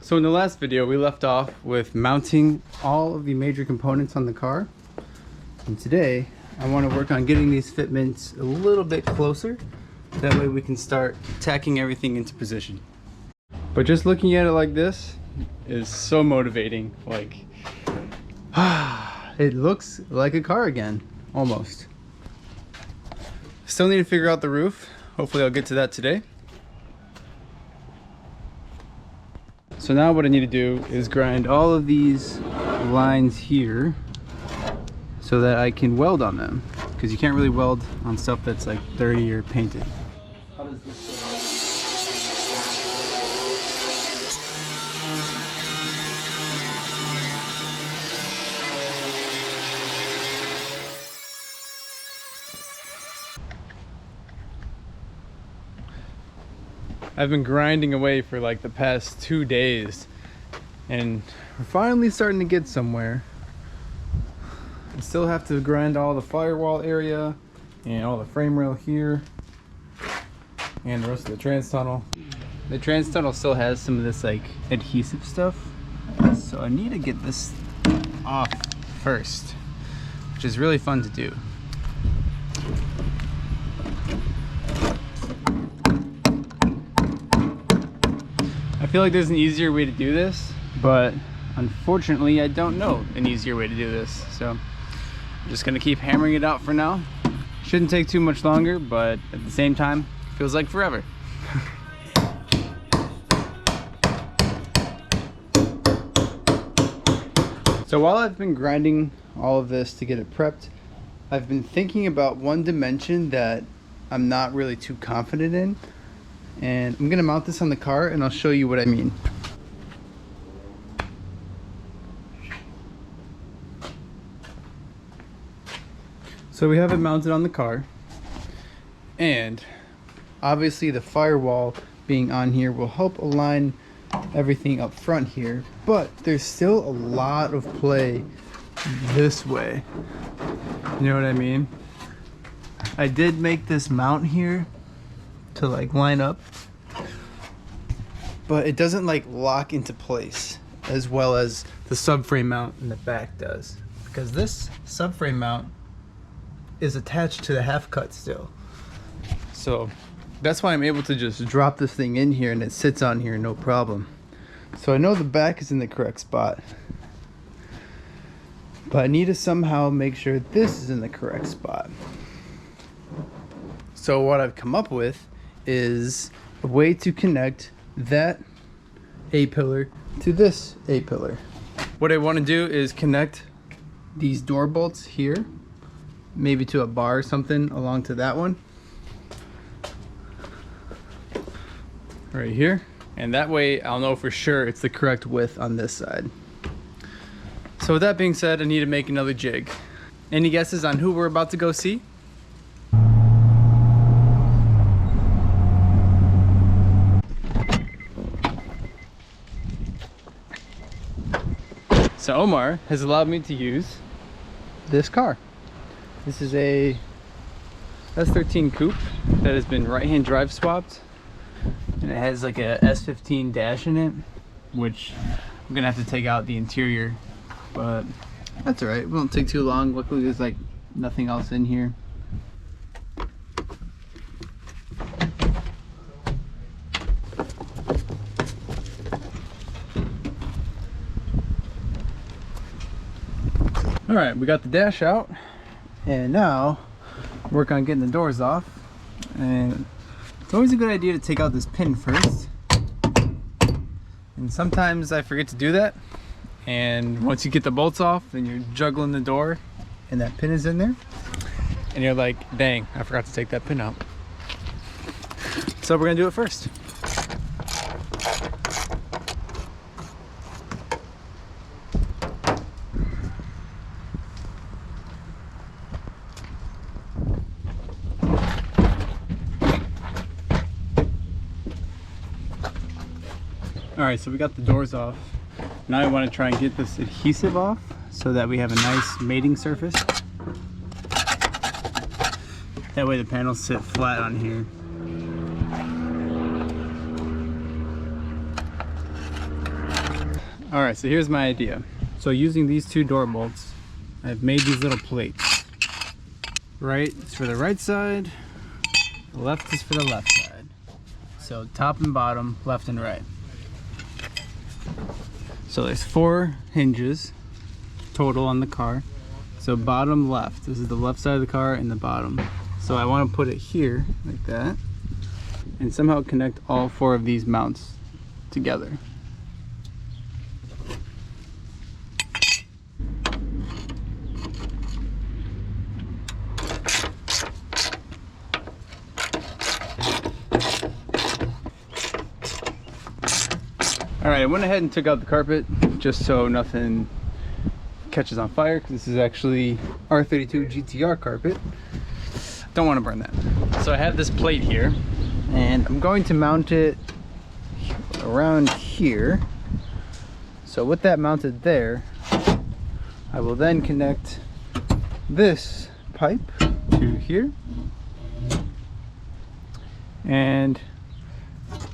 So in the last video, we left off with mounting all of the major components on the car. And today, I want to work on getting these fitments a little bit closer. That way we can start tacking everything into position. But just looking at it like this is so motivating. Like, it looks like a car again, almost. Still need to figure out the roof. Hopefully I'll get to that today. So now what I need to do is grind all of these lines here so that I can weld on them, because you can't really weld on stuff that's like dirty or painted. How does this work? I've been grinding away for like the past 2 days and we're finally starting to get somewhere. I still have to grind all the firewall area and all the frame rail here and the rest of the trans tunnel. The trans tunnel still has some of this like adhesive stuff, so I need to get this off first, which is really fun to do. I feel like there's an easier way to do this, but unfortunately I don't know an easier way to do this, so I'm just gonna keep hammering it out for now. Shouldn't take too much longer, but at the same time feels like forever. So while I've been grinding all of this to get it prepped, I've been thinking about one dimension that I'm not really too confident in. And I'm gonna mount this on the car and I'll show you what I mean. So we have it mounted on the car, and obviously the firewall being on here will help align everything up front here, but there's still a lot of play this way. You know what I mean? I did make this mount here to like line up, but it doesn't like lock into place as well as the subframe mount in the back does, because this subframe mount is attached to the half cut still. So that's why I'm able to just drop this thing in here and it sits on here no problem. So I know the back is in the correct spot, but I need to somehow make sure this is in the correct spot. So what I've come up with is a way to connect that A-pillar to this A-pillar. What I want to do is connect these door bolts here, maybe to a bar or something along to that one right here, and that way I'll know for sure it's the correct width on this side. So with that being said, I need to make another jig. Any guesses on who we're about to go see? So Omar has allowed me to use this car. This is a S13 coupe that has been right-hand drive swapped, and it has like a S15 dash in it, which I'm gonna have to take out the interior, but that's all right. It won't take too long. Luckily there's like nothing else in here. All right, we got the dash out, and now work on getting the doors off. And it's always a good idea to take out this pin first, and sometimes I forget to do that, and once you get the bolts off, then you're juggling the door and that pin is in there and you're like, dang, I forgot to take that pin out. So we're gonna do it first. Alright, so we got the doors off. Now I want to try and get this adhesive off so that we have a nice mating surface. That way the panels sit flat on here. All right, so here's my idea. So using these two door bolts, I've made these little plates. Right is for the right side, the left is for the left side. So top and bottom, left and right. So there's 4 hinges total on the car. So bottom left, this is the left side of the car and the bottom. So I want to put it here like that and somehow connect all 4 of these mounts together. Alright, I went ahead and took out the carpet just so nothing catches on fire, because this is actually R32 GTR carpet. Don't want to burn that. So I have this plate here, and I'm going to mount it around here. So with that mounted there, I will then connect this pipe to here. And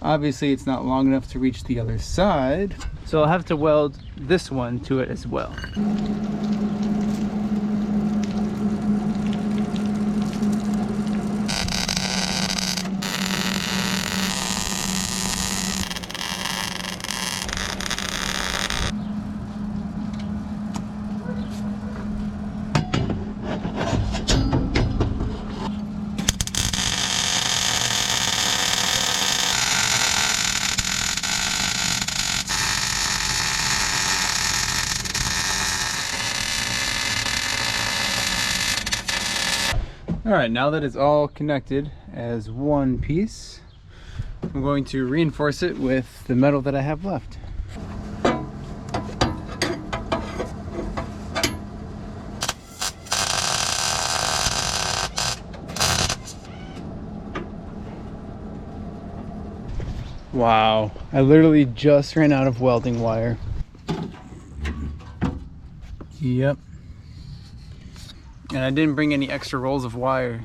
obviously it's not long enough to reach the other side, so I'll have to weld this one to it as well. Alright, now that it's all connected as one piece, I'm going to reinforce it with the metal that I have left. Wow, I literally just ran out of welding wire. Yep. And I didn't bring any extra rolls of wire.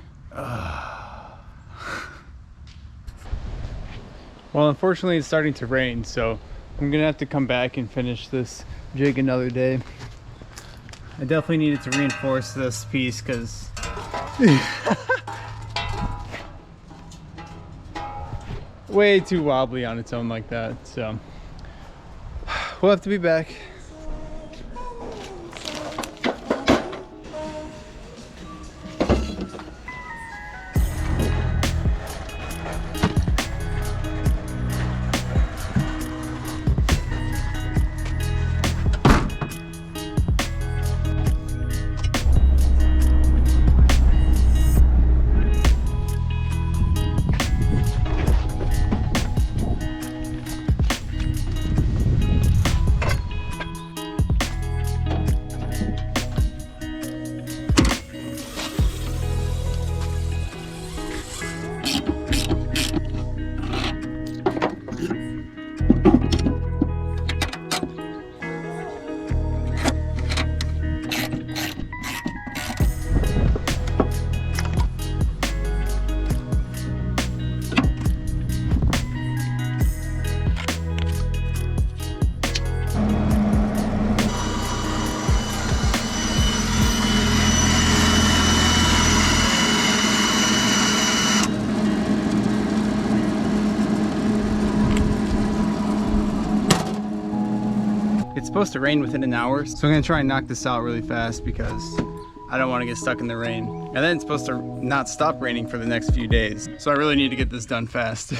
Well, unfortunately it's starting to rain, so I'm gonna have to come back and finish this jig another day. I definitely needed to reinforce this piece because way too wobbly on its own like that. So we'll have to be back. It's supposed to rain within an hour, so I'm gonna try and knock this out really fast because I don't want to get stuck in the rain. And then it's supposed to not stop raining for the next few days, so I really need to get this done fast.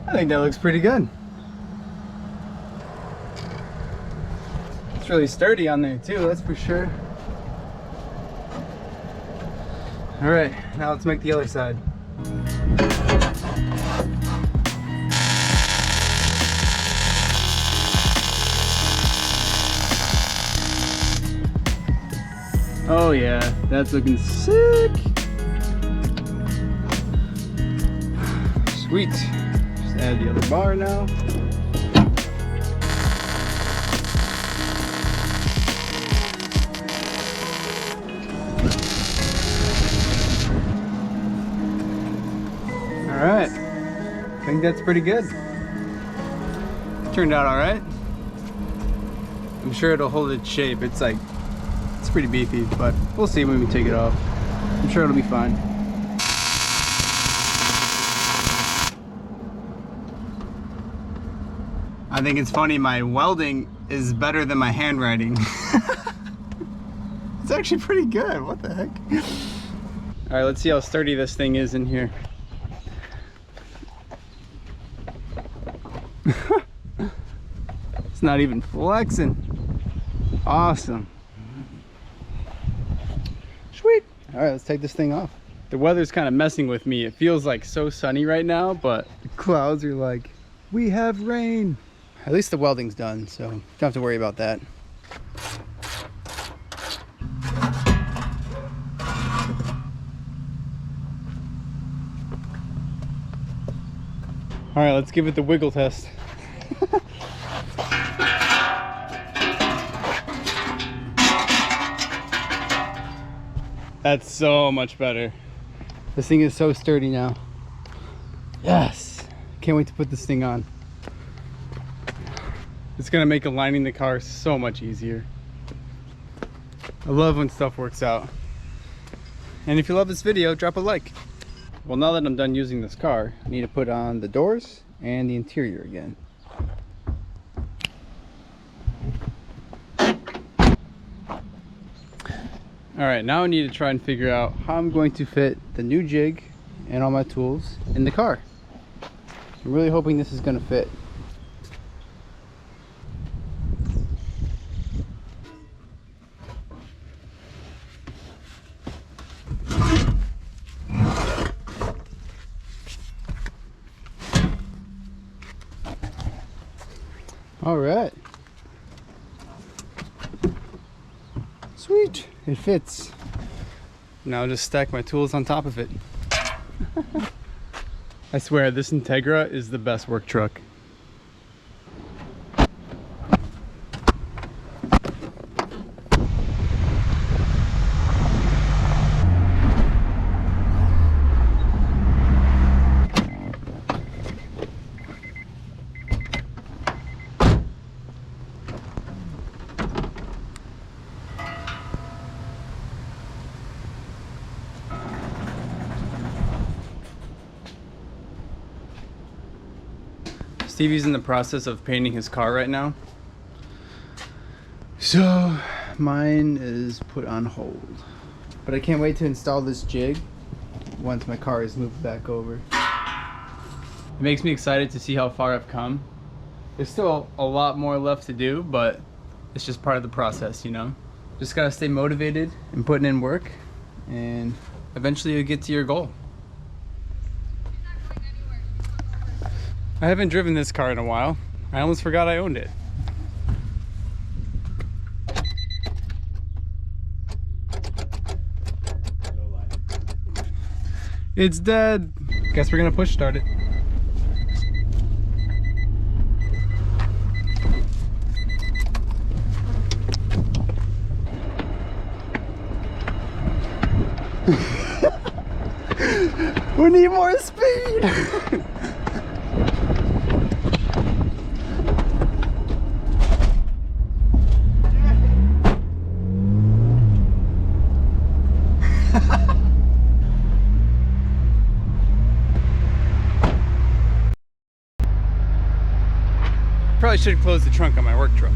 I think that looks pretty good. It's really sturdy on there too, that's for sure. All right, now let's make the other side. Oh yeah, that's looking sick. Sweet. Just Add the other bar now. All right, I think that's pretty good. Turned out all right. I'm sure it'll hold its shape. It's pretty beefy, but we'll see when we take it off. I'm sure it'll be fine. I think it's funny, my welding is better than my handwriting. It's actually pretty good, what the heck? All right, let's see how sturdy this thing is in here. It's not even flexing. Awesome. Sweet. All right, let's take this thing off. The weather's kind of messing with me. It feels like so sunny right now, but the clouds are like, we have rain. At least the welding's done, so don't have to worry about that. All right, let's give it the wiggle test. That's so much better. This thing is so sturdy now. Yes, can't wait to put this thing on. It's gonna make aligning the car so much easier. I love when stuff works out. And if you love this video, drop a like. Well, now that I'm done using this car, I need to put on the doors and the interior again. All right, now I need to try and figure out how I'm going to fit the new jig and all my tools in the car. I'm really hoping this is gonna fit. All right, sweet, it fits. Now I'll just stack my tools on top of it. I swear, this Integra is the best work truck. Stevie's in the process of painting his car right now. So mine is put on hold. But I can't wait to install this jig once my car is moved back over. It makes me excited to see how far I've come. There's still a lot more left to do, but it's just part of the process, you know? Just gotta stay motivated and putting in work, and eventually you'll get to your goal. I haven't driven this car in a while. I almost forgot I owned it. It's dead. Guess we're gonna push start it. We need more speed. Probably should close the trunk on my work truck.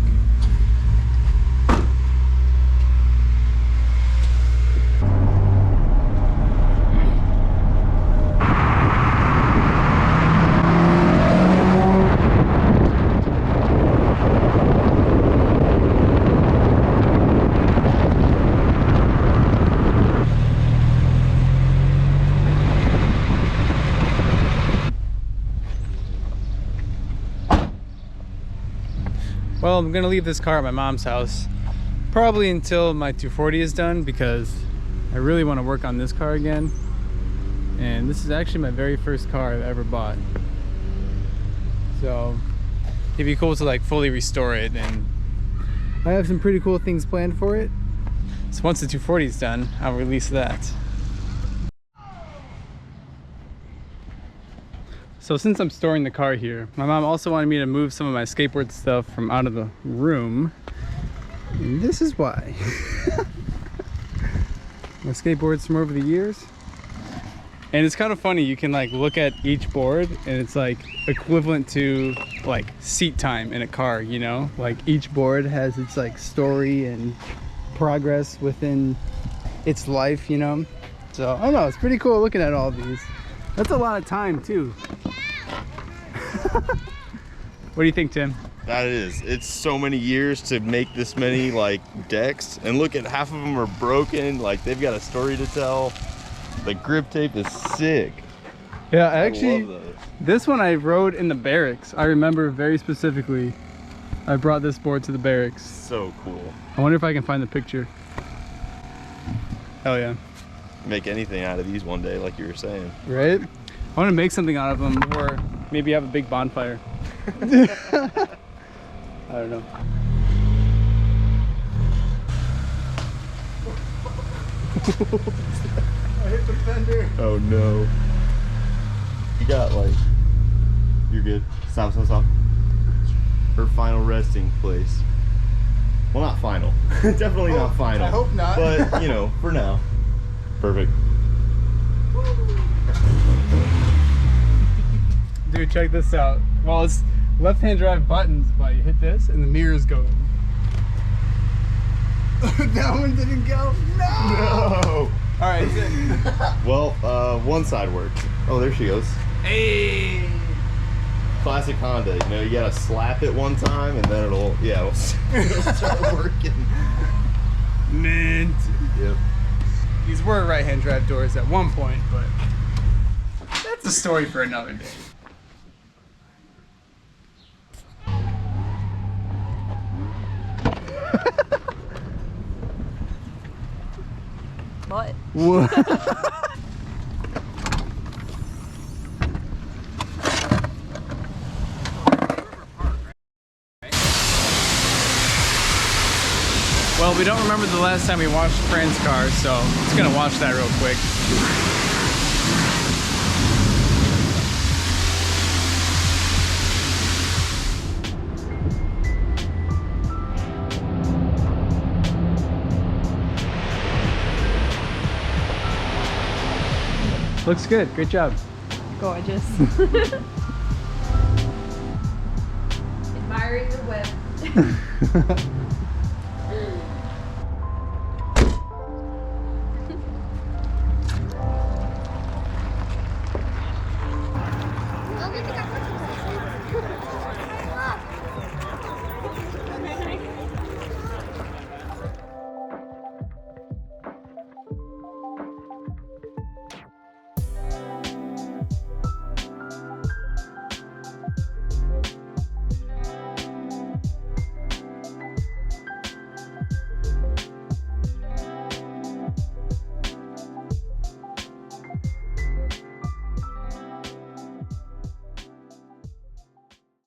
Well, I'm gonna leave this car at my mom's house probably until my 240 is done, because I really want to work on this car again. And this is actually my very first car I've ever bought. So it'd be cool to like fully restore it, and I have some pretty cool things planned for it. So once the 240 is done, I'll release that. So since I'm storing the car here, my mom also wanted me to move some of my skateboard stuff from out of the room. And this is why. My skateboards from over the years. And it's kind of funny, you can like look at each board and it's like equivalent to like seat time in a car, you know? Like each board has its like story and progress within its life, you know? So I don't know, it's pretty cool looking at all these. That's a lot of time too. What do you think, Tim? That is. It's so many years to make this many like decks, and look at half of them are broken. Like they've got a story to tell. The grip tape is sick. Yeah, I actually, love those. This one I rode in the barracks. I remember very specifically. I brought this board to the barracks. So cool. I wonder if I can find the picture. Hell yeah. Make anything out of these one day, like you were saying. Right? I want to make something out of them, or maybe have a big bonfire. I don't know. I hit the fender. Oh no. You got like, you're good. Stop. Her final resting place. Well, not final. Definitely not final. I hope not. But, you know, for now. Perfect. Dude, check this out. Well, it's left-hand drive buttons, but you hit this and the mirrors go. That one didn't go. No. No. All right, that's it. Well, one side works. Oh, there she goes. Hey. Classic Honda. You know, you gotta slap it one time and then it'll start working. Mint. Yep. These were right-hand drive doors at one point, but that's a story for another day. What? Well, we don't remember the last time we washed Fran's car, so it's gonna wash that real quick. Looks good. Great job. Gorgeous. Admiring your whip.